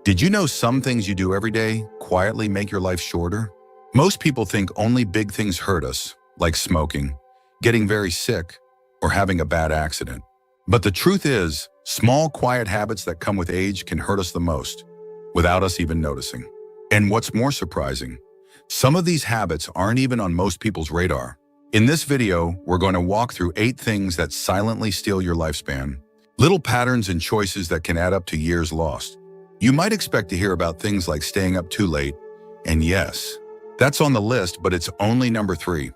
Did you know some things you do every day quietly make your life shorter? Most people think only big things hurt us, like smoking, getting very sick, or having a bad accident. But the truth is, small, quiet habits that come with age can hurt us the most, without us even noticing. And what's more surprising, some of these habits aren't even on most people's radar. In this video, we're going to walk through 8 things that silently steal your lifespan, little patterns and choices that can add up to years lost. You might expect to hear about things like staying up too late, and yes, that's on the list, but it's only number 3.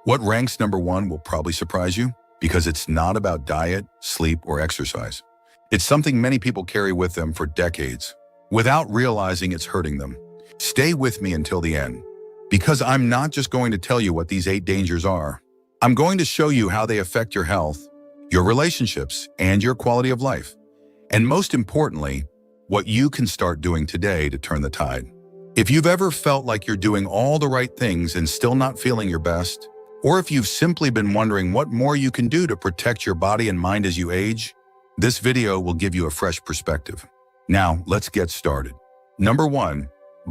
What ranks number 1 will probably surprise you, because it's not about diet, sleep, or exercise. It's something many people carry with them for decades, without realizing it's hurting them. Stay with me until the end, because I'm not just going to tell you what these 8 dangers are. I'm going to show you how they affect your health, your relationships, and your quality of life. And most importantly, what you can start doing today to turn the tide. If you've ever felt like you're doing all the right things and still not feeling your best, or if you've simply been wondering what more you can do to protect your body and mind as you age, this video will give you a fresh perspective. Now, let's get started. Number 1,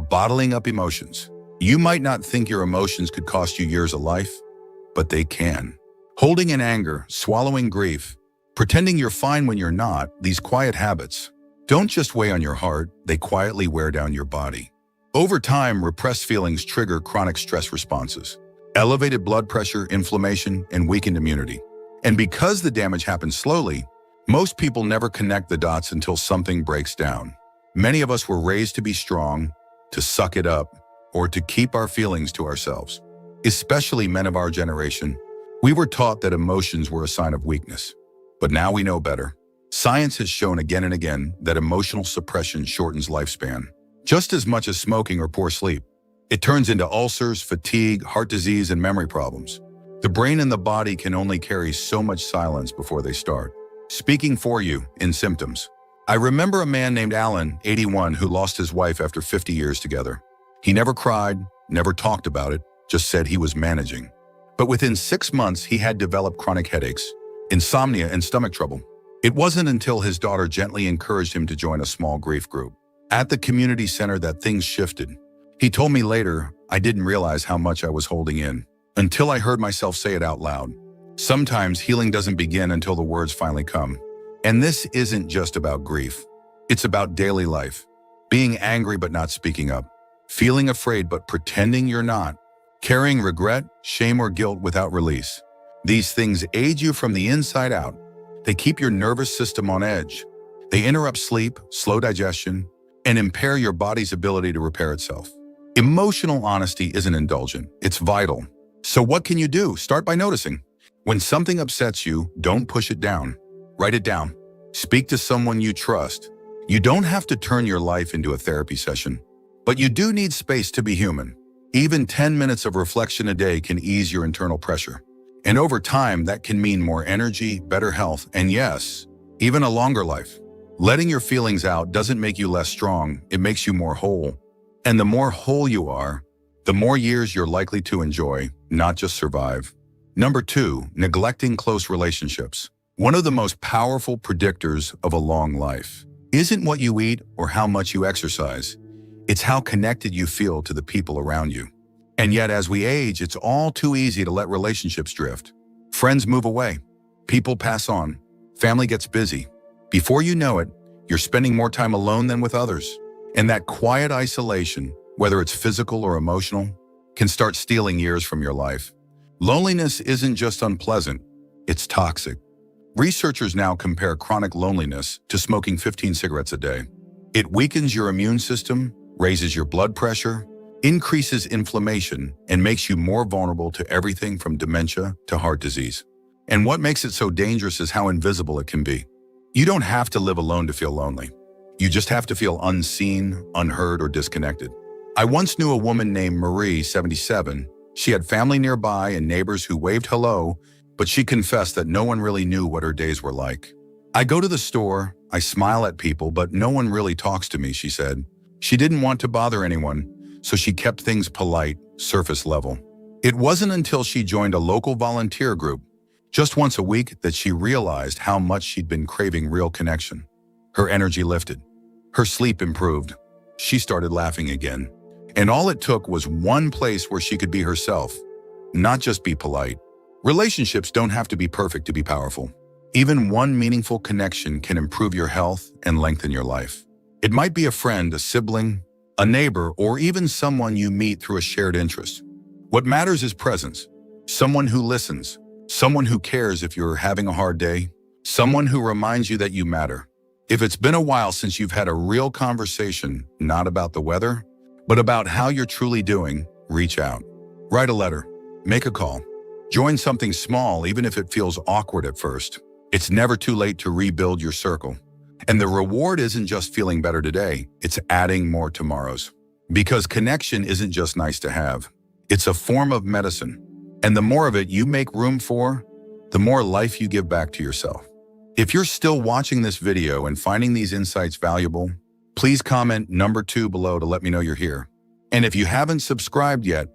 bottling up emotions. You might not think your emotions could cost you years of life, but they can. Holding in anger, swallowing grief, pretending you're fine when you're not, these quiet habits don't just weigh on your heart, they quietly wear down your body. Over time, repressed feelings trigger chronic stress responses, elevated blood pressure, inflammation, and weakened immunity. And because the damage happens slowly, most people never connect the dots until something breaks down. Many of us were raised to be strong, to suck it up, or to keep our feelings to ourselves. Especially men of our generation, we were taught that emotions were a sign of weakness. But now we know better. Science has shown again and again that emotional suppression shortens lifespan, just as much as smoking or poor sleep. It turns into ulcers, fatigue, heart disease, and memory problems. The brain and the body can only carry so much silence before they start speaking for you in symptoms. I remember a man named Alan, 81, who lost his wife after 50 years together. He never cried, never talked about it, just said he was managing. But within 6 months, he had developed chronic headaches, insomnia, and stomach trouble. It wasn't until his daughter gently encouraged him to join a small grief group at the community center that things shifted. He told me later, I didn't realize how much I was holding in until I heard myself say it out loud. Sometimes healing doesn't begin until the words finally come. And this isn't just about grief. It's about daily life. Being angry but not speaking up. Feeling afraid but pretending you're not. Carrying regret, shame, or guilt without release. These things age you from the inside out. They keep your nervous system on edge. They interrupt sleep, slow digestion, and impair your body's ability to repair itself. Emotional honesty isn't indulgent, it's vital. So what can you do? Start by noticing. When something upsets you, don't push it down. Write it down. Speak to someone you trust. You don't have to turn your life into a therapy session, but you do need space to be human. Even 10 minutes of reflection a day can ease your internal pressure. And over time, that can mean more energy, better health, and yes, even a longer life. Letting your feelings out doesn't make you less strong, it makes you more whole. And the more whole you are, the more years you're likely to enjoy, not just survive. Number 2, neglecting close relationships. One of the most powerful predictors of a long life isn't what you eat or how much you exercise. It's how connected you feel to the people around you. And yet, as we age, it's all too easy to let relationships drift. Friends move away. People pass on. Family gets busy. Before you know it, you're spending more time alone than with others. And that quiet isolation, whether it's physical or emotional, can start stealing years from your life. Loneliness isn't just unpleasant, it's toxic. Researchers now compare chronic loneliness to smoking 15 cigarettes a day. It weakens your immune system, raises your blood pressure, increases inflammation, and makes you more vulnerable to everything from dementia to heart disease. And what makes it so dangerous is how invisible it can be. You don't have to live alone to feel lonely. You just have to feel unseen, unheard, or disconnected. I once knew a woman named Marie, 77. She had family nearby and neighbors who waved hello, but she confessed that no one really knew what her days were like. I go to the store, I smile at people, but no one really talks to me, she said. She didn't want to bother anyone, so she kept things polite, surface level. It wasn't until she joined a local volunteer group, just once a week, that she realized how much she'd been craving real connection. Her energy lifted. Her sleep improved. she started laughing again. And all it took was one place where she could be herself, not just be polite. Relationships don't have to be perfect to be powerful. Even one meaningful connection can improve your health and lengthen your life. It might be a friend, a sibling, a neighbor, or even someone you meet through a shared interest. What matters is presence. Someone who listens, someone who cares if you're having a hard day, someone who reminds you that you matter. If it's been a while since you've had a real conversation, not about the weather, but about how you're truly doing, reach out. Write a letter, make a call, join something small even if it feels awkward at first. It's never too late to rebuild your circle. And the reward isn't just feeling better today, it's adding more tomorrows. Because connection isn't just nice to have, it's a form of medicine. And the more of it you make room for, the more life you give back to yourself. If you're still watching this video and finding these insights valuable, please comment number 2 below to let me know you're here. And if you haven't subscribed yet,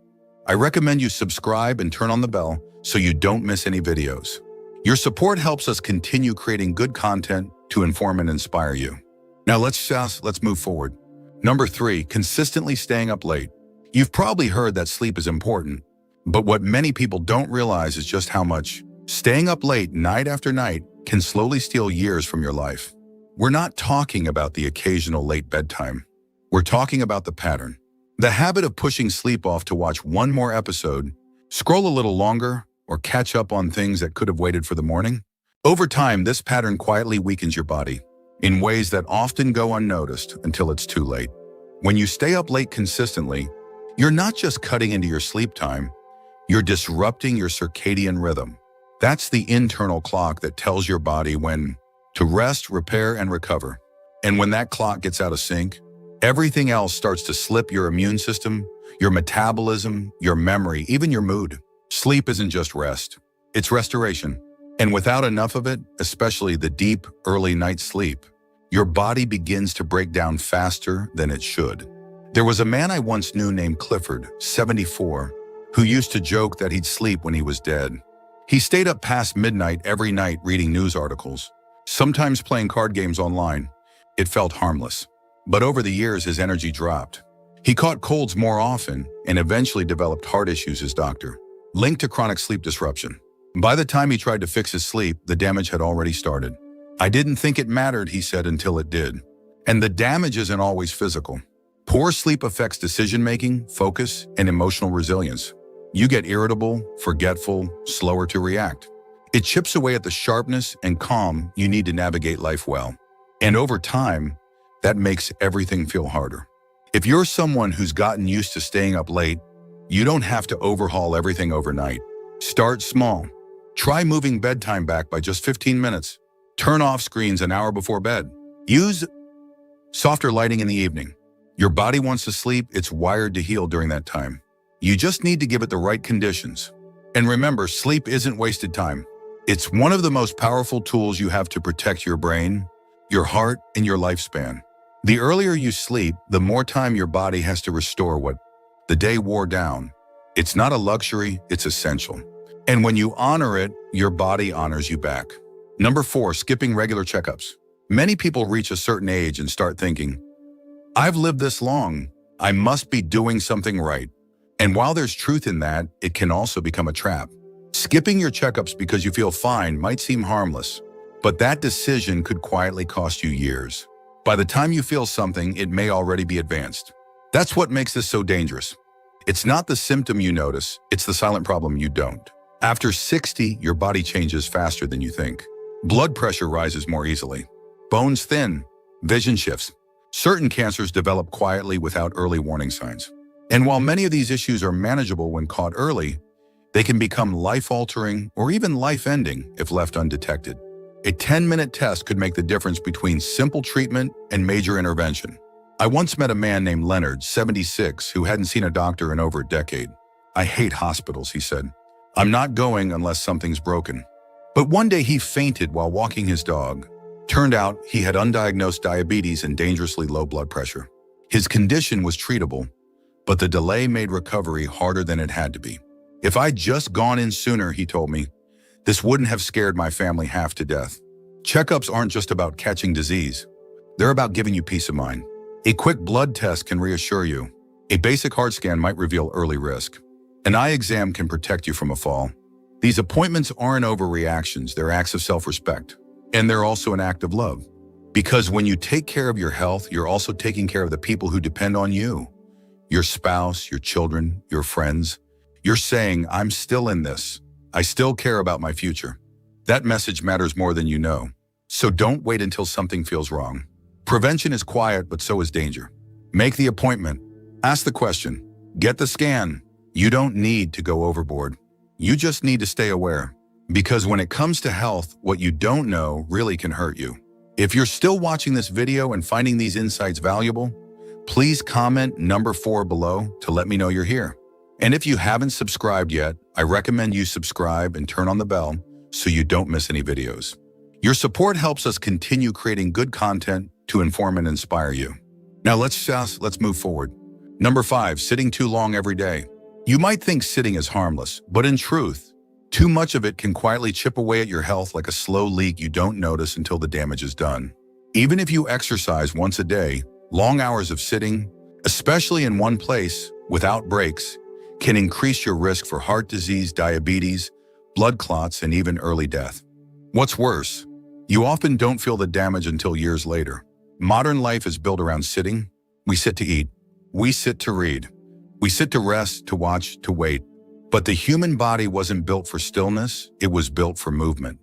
I recommend you subscribe and turn on the bell so you don't miss any videos. Your support helps us continue creating good content to inform and inspire you. Now let's move forward. Number 3, consistently staying up late. You've probably heard that sleep is important, but what many people don't realize is just how much staying up late night after night can slowly steal years from your life. We're not talking about the occasional late bedtime. We're talking about the pattern. The habit of pushing sleep off to watch one more episode, scroll a little longer, or catch up on things that could have waited for the morning. Over time, this pattern quietly weakens your body in ways that often go unnoticed until it's too late. When you stay up late consistently, you're not just cutting into your sleep time, you're disrupting your circadian rhythm. That's the internal clock that tells your body when to rest, repair, and recover. And when that clock gets out of sync, everything else starts to slip: your immune system, your metabolism, your memory, even your mood. Sleep isn't just rest, it's restoration. And without enough of it, especially the deep, early night sleep, your body begins to break down faster than it should. There was a man I once knew named Clifford, 74, who used to joke that he'd sleep when he was dead. He stayed up past midnight every night reading news articles, sometimes playing card games online. It felt harmless. But over the years, his energy dropped. He caught colds more often and eventually developed heart issues, his doctor linked to chronic sleep disruption. By the time he tried to fix his sleep, the damage had already started. "I didn't think it mattered," he said, "until it did." And the damage isn't always physical. Poor sleep affects decision-making, focus, and emotional resilience. You get irritable, forgetful, slower to react. It chips away at the sharpness and calm you need to navigate life well. And over time, that makes everything feel harder. If you're someone who's gotten used to staying up late, you don't have to overhaul everything overnight. Start small. Try moving bedtime back by just 15 minutes. Turn off screens an hour before bed. Use softer lighting in the evening. Your body wants to sleep, it's wired to heal during that time. You just need to give it the right conditions. And remember, sleep isn't wasted time. It's one of the most powerful tools you have to protect your brain, your heart, and your lifespan. The earlier you sleep, the more time your body has to restore what the day wore down. It's not a luxury, it's essential. And when you honor it, your body honors you back. Number 4, skipping regular checkups. Many people reach a certain age and start thinking, "I've lived this long, I must be doing something right." And while there's truth in that, it can also become a trap. Skipping your checkups because you feel fine might seem harmless, but that decision could quietly cost you years. By the time you feel something, it may already be advanced. That's what makes this so dangerous. It's not the symptom you notice, it's the silent problem you don't. After 60, your body changes faster than you think. Blood pressure rises more easily. Bones thin, vision shifts. Certain cancers develop quietly without early warning signs. And while many of these issues are manageable when caught early, they can become life-altering or even life-ending if left undetected. A 10-minute test could make the difference between simple treatment and major intervention. I once met a man named Leonard, 76, who hadn't seen a doctor in over a decade. "I hate hospitals," he said. "I'm not going unless something's broken." But one day he fainted while walking his dog. Turned out he had undiagnosed diabetes and dangerously low blood pressure. His condition was treatable, but the delay made recovery harder than it had to be. "If I'd just gone in sooner," he told me, "this wouldn't have scared my family half to death." Checkups aren't just about catching disease. They're about giving you peace of mind. A quick blood test can reassure you. A basic heart scan might reveal early risk. An eye exam can protect you from a fall. These appointments aren't overreactions, they're acts of self-respect. And they're also an act of love. Because when you take care of your health, you're also taking care of the people who depend on you. Your spouse, your children, your friends. You're saying, I'm still in this. I still care about my future. That message matters more than you know. So don't wait until something feels wrong. Prevention is quiet, but so is danger. Make the appointment. Ask the question. Get the scan. You don't need to go overboard. You just need to stay aware. Because when it comes to health, what you don't know really can hurt you. If you're still watching this video and finding these insights valuable, please comment number 4 below to let me know you're here. And if you haven't subscribed yet, I recommend you subscribe and turn on the bell so you don't miss any videos. Your support helps us continue creating good content to inform and inspire you. Now let's move forward. Number 5, sitting too long every day. You might think sitting is harmless, but in truth, too much of it can quietly chip away at your health like a slow leak you don't notice until the damage is done. Even if you exercise once a day, long hours of sitting, especially in one place without breaks, can increase your risk for heart disease, diabetes, blood clots, and even early death. What's worse, you often don't feel the damage until years later. Modern life is built around sitting. We sit to eat. We sit to read. We sit to rest, to watch, to wait. But the human body wasn't built for stillness, it was built for movement.